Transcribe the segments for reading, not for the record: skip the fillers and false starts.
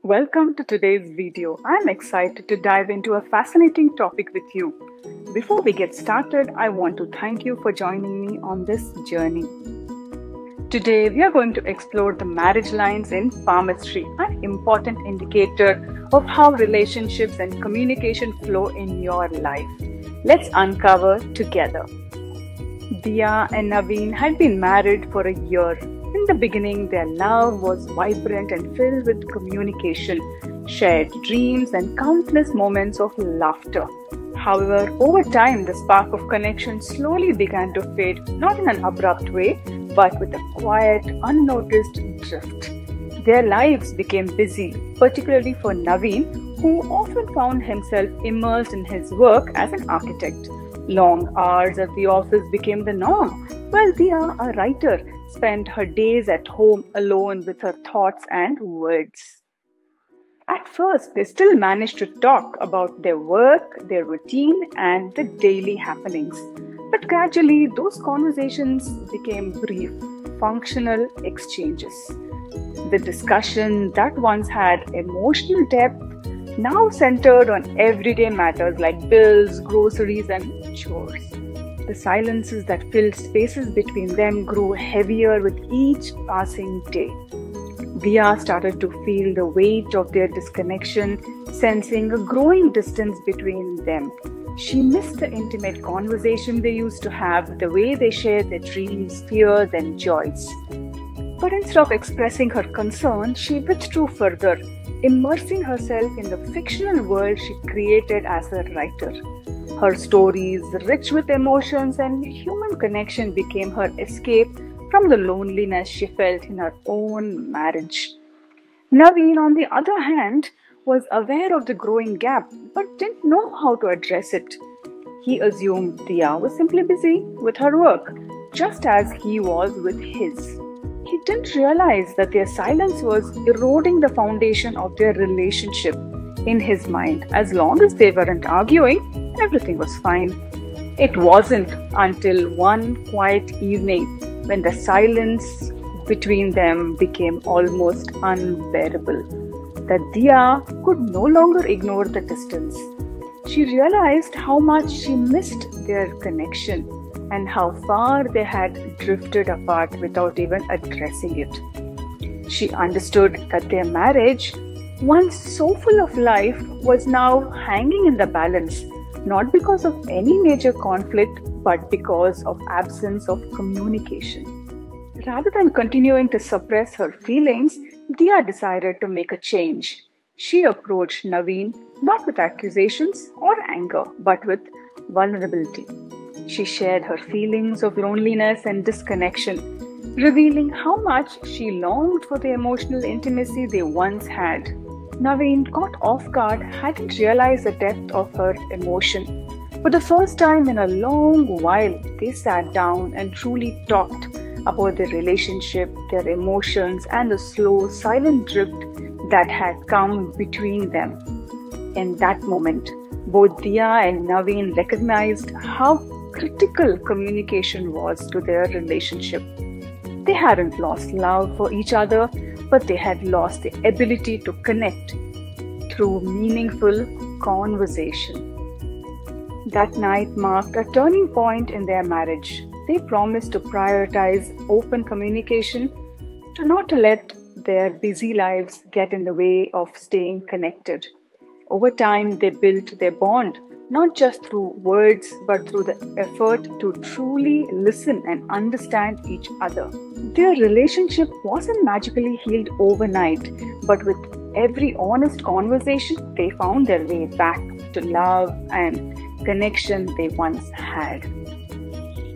Welcome to today's video. I'm excited to dive into a fascinating topic with you. Before we get started, I want to thank you for joining me on this journey. Today, we are going to explore the marriage lines in palmistry, an important indicator of how relationships and communication flow in your life. Let's uncover together. Dia and Naveen had been married for a year. In the beginning, their love was vibrant and filled with communication, shared dreams, and countless moments of laughter. However, over time, the spark of connection slowly began to fade, not in an abrupt way, but with a quiet, unnoticed drift. Their lives became busy, particularly for Naveen, who often found himself immersed in his work as an architect. Long hours at the office became the norm, while Dia, a writer, spent her days at home alone with her thoughts and words. At first, they still managed to talk about their work, their routine, and the daily happenings. But gradually, those conversations became brief, functional exchanges. The discussion that once had emotional depth now centered on everyday matters like bills, groceries, and chores. The silences that filled spaces between them grew heavier with each passing day. Dia started to feel the weight of their disconnection, sensing a growing distance between them. She missed the intimate conversation they used to have, the way they shared their dreams, fears, and joys. But instead of expressing her concern, she withdrew further, immersing herself in the fictional world she created as a writer. Her stories, rich with emotions and human connection, became her escape from the loneliness she felt in her own marriage. Naveen, on the other hand, was aware of the growing gap but didn't know how to address it. He assumed Dia was simply busy with her work, just as he was with his. He didn't realize that their silence was eroding the foundation of their relationship. In his mind, as long as they weren't arguing, everything was fine. It wasn't until one quiet evening when the silence between them became almost unbearable that Dia could no longer ignore the distance. She realized how much she missed their connection and how far they had drifted apart without even addressing it. She understood that their marriage, once so full of life, was now hanging in the balance, not because of any major conflict, but because of absence of communication. Rather than continuing to suppress her feelings, Dia decided to make a change. She approached Naveen not with accusations or anger, but with vulnerability. She shared her feelings of loneliness and disconnection, revealing how much she longed for the emotional intimacy they once had. Naveen, caught off guard, hadn't realized the depth of her emotion. For the first time in a long while, they sat down and truly talked about their relationship, their emotions, and the slow, silent drift that had come between them. In that moment, both Dia and Naveen recognized how critical communication was to their relationship. They hadn't lost love for each other, but they had lost the ability to connect through meaningful conversation. That night marked a turning point in their marriage. They promised to prioritize open communication, to not let their busy lives get in the way of staying connected. Over time, they built their bond, not just through words, but through the effort to truly listen and understand each other. Their relationship wasn't magically healed overnight, but with every honest conversation, they found their way back to love and connection they once had.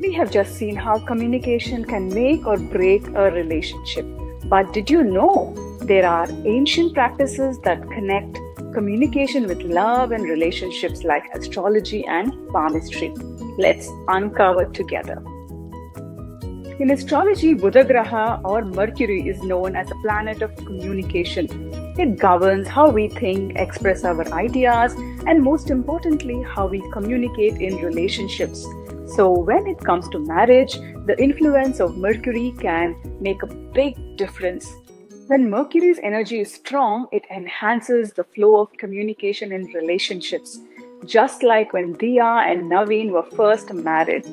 We have just seen how communication can make or break a relationship. But did you know there are ancient practices that connect communication with love and relationships like astrology and palmistry? Let's uncover together. In astrology, Buddha Graha or Mercury is known as a planet of communication. It governs how we think, express our ideas, and most importantly, how we communicate in relationships. So when it comes to marriage, the influence of Mercury can make a big difference. When Mercury's energy is strong, it enhances the flow of communication in relationships, just like when Diya and Naveen were first married.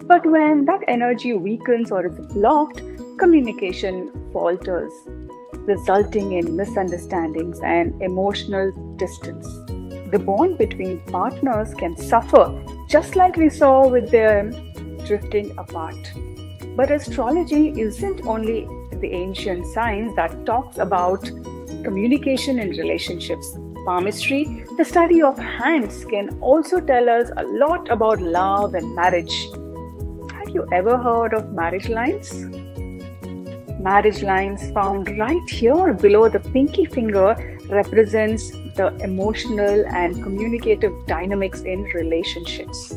But when that energy weakens or is blocked, communication falters, resulting in misunderstandings and emotional distance. The bond between partners can suffer, just like we saw with them drifting apart. But astrology isn't only the ancient science that talks about communication in relationships. Palmistry, the study of hands, can also tell us a lot about love and marriage. Have you ever heard of marriage lines? Marriage lines found right here below the pinky finger represents the emotional and communicative dynamics in relationships.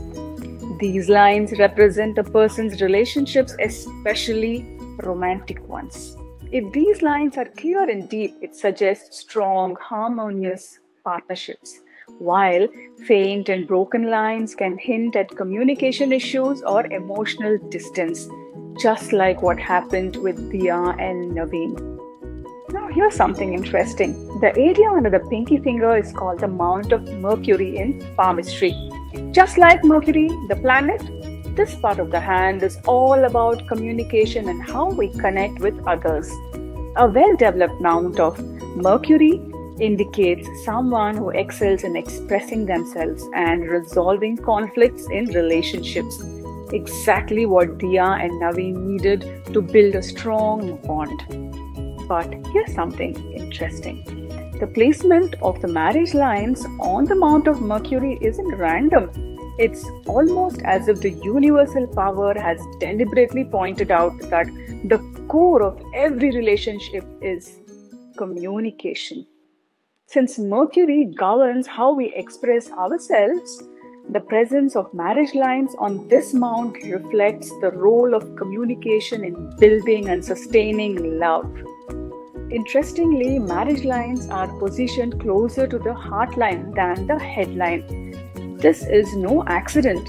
These lines represent a person's relationships, especially romantic ones. If these lines are clear and deep, it suggests strong, harmonious partnerships, while faint and broken lines can hint at communication issues or emotional distance, just like what happened with Diya and Naveen. Now, here's something interesting. The area under the pinky finger is called the mount of Mercury in palmistry. Just like Mercury, the planet, this part of the hand is all about communication and how we connect with others. A well-developed mount of Mercury indicates someone who excels in expressing themselves and resolving conflicts in relationships. Exactly what Diya and Naveen needed to build a strong bond. But here's something interesting. The placement of the marriage lines on the mount of Mercury isn't random. It's almost as if the universal power has deliberately pointed out that the core of every relationship is communication. Since Mercury governs how we express ourselves, the presence of marriage lines on this mount reflects the role of communication in building and sustaining love. Interestingly, marriage lines are positioned closer to the heart line than the headline. This is no accident.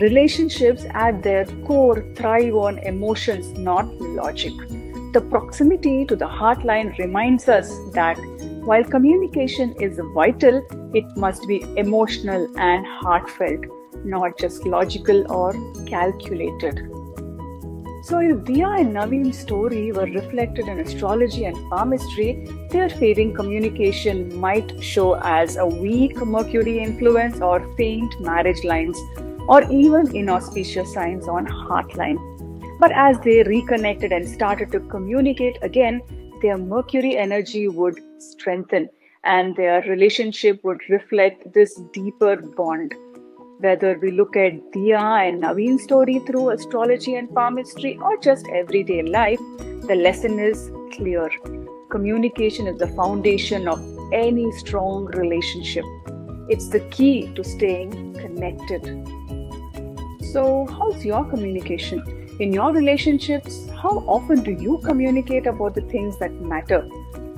Relationships at their core thrive on emotions, not logic. The proximity to the heart line reminds us that while communication is vital, it must be emotional and heartfelt, not just logical or calculated. So if Diya and Naveen's story were reflected in astrology and palmistry, their fading communication might show as a weak Mercury influence or faint marriage lines, or even inauspicious signs on heartline. But as they reconnected and started to communicate again, their Mercury energy would strengthen and their relationship would reflect this deeper bond. Whether we look at Diya and Naveen's story through astrology and palmistry or just everyday life, the lesson is clear. Communication is the foundation of any strong relationship. It's the key to staying connected. So, how's your communication? In your relationships, how often do you communicate about the things that matter?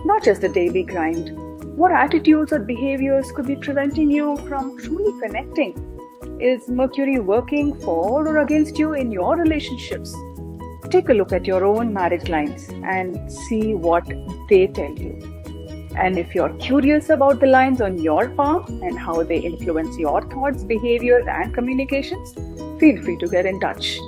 Not just the daily grind. What attitudes or behaviors could be preventing you from truly connecting? Is Mercury working for or against you in your relationships? Take a look at your own marriage lines and see what they tell you. And if you're curious about the lines on your palm and how they influence your thoughts, behaviors, and communications, feel free to get in touch.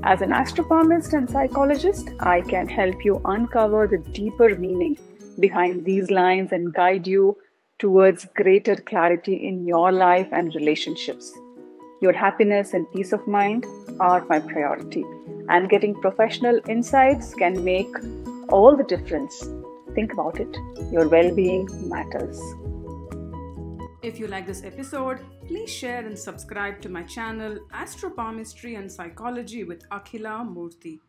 As an astropalmist and psychologist, I can help you uncover the deeper meaning behind these lines and guide you towards greater clarity in your life and relationships. Your happiness and peace of mind are my priority, and getting professional insights can make all the difference. Think about it. Your well-being matters. If you like this episode, please share and subscribe to my channel Astro Palmistry and Psychology with Akhila Murthy.